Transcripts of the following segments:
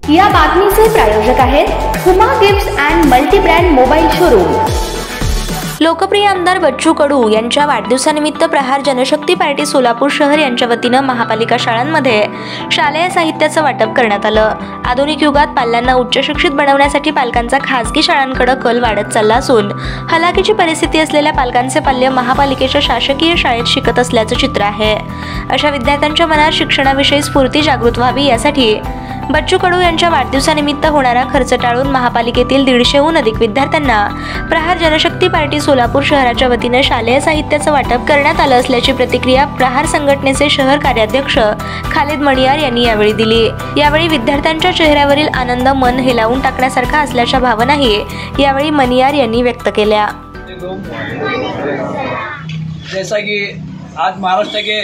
या बातमीचे प्रायोजक आहेत Huma gifts and multi brand mobile showroom. लोकप्रिय आमदार बच्चू कडू यांच्या वाढदिवसानिमित्त प्रहार जनशक्ती पार्टी सोलापूर शहर यांच्या वतीनं महापालिका शाळांमध्ये शालेय साहित्याचं वाटप करण्यात आलं। आधुनिक युगात पाल्यांना उच्च शिक्षित बनवण्यासाठी पालकांचा खासगी शाळांकडे कल वाढत चालला असून हलाखीची परिस्थिती असलेल्या पालकांचे पाल्य महापालिकेच्या शासकीय शाळेत शिकत असल्याचं चित्र आहे। अशा विद्यार्थ्यांच्या मनात शिक्षणाविषयी स्फूर्ती जागृत व्हावी यासाठी बच्चू कडू यांच्या वाढदिवसानिमित्त होणारा खर्च टाळून महापालिकेतील 150हून अधिक विद्यार्थ्यांना प्रहार जनशक्ती पार्टी सोलापूर शहराच्या वतीने शालेय साहित्याचं वाटप करण्यात आलं असल्याची प्रतिक्रिया प्रहार संघटनेचे शहर कार्याध्यक्ष खालिद मणियार यांनी यावेळी दिली। यावेळी विद्यार्थ्यांच्या चेहऱ्यावरील आनंद मन हेलावून टाकण्यासारखा असल्याच्या भावनाही यावेळी मणियार यांनी व्यक्त केल्या। जैसा कि आज महाराष्ट्र के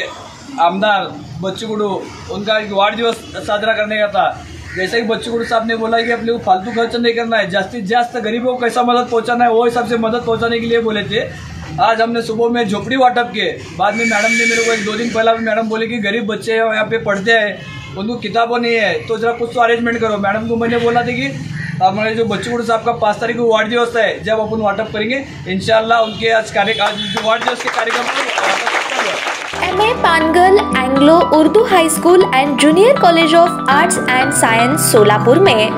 आमदार बच्चू कडू उनका वाढदिवस साजरा करने का था। जैसे कि बच्चू कडू साहब ने बोला कि अपने को फालतू खर्च नहीं करना है, जास्ती जास्त गरीबों को कैसा मदद पहुंचाना है वो हिसाब से मदद पहुंचाने के लिए बोले थे। आज हमने सुबह में झोपड़ी वाटप किए, बाद में मैडम ने मेरे को 1-2 दिन पहला मैडम बोले कि गरीब बच्चे यहाँ पे पढ़ते हैं, उनको किताबों नहीं है तो जरा कुछ तो अरेंजमेंट करो। मैडम को मैंने बोला था कि हमारे जो बच्चू कडू साहब का 5 तारीख को वाढदिवस है, जब अपन वाटप करेंगे इंशाल्लाह उनके आज जो वाढदिवस के कार्यक्रम MA Pangal Anglo Urdu high school and junior college of arts and science Solapur में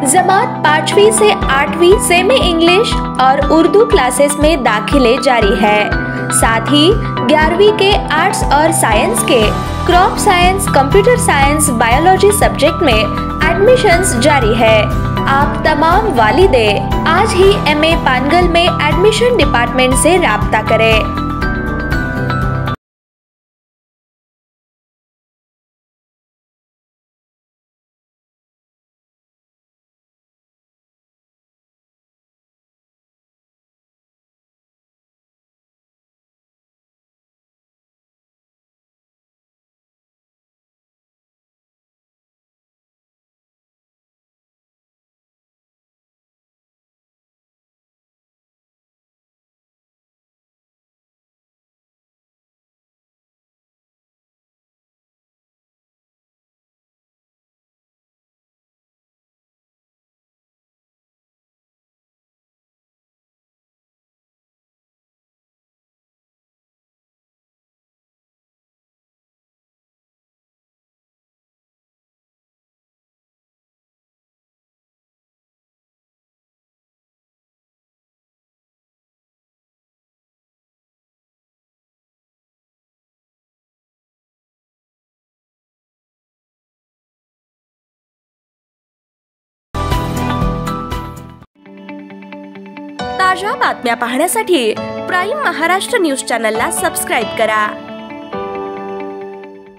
जमात 5वीं से 8वीं सेमी इंग्लिश और उर्दू क्लासेस में दाखिले जारी है। साथ ही 11वीं के आर्ट्स और साइंस के crop science, computer science, biology subject में एडमिशंस जारी है। आप तमाम वालिदे आज ही MA पानगल में एडमिशन डिपार्टमेंट से राब्ता करें। ताज्या बातम्या पाहण्यासाठी प्राईम महाराष्ट्र न्यूज चॅनलला सबस्क्राईब करा।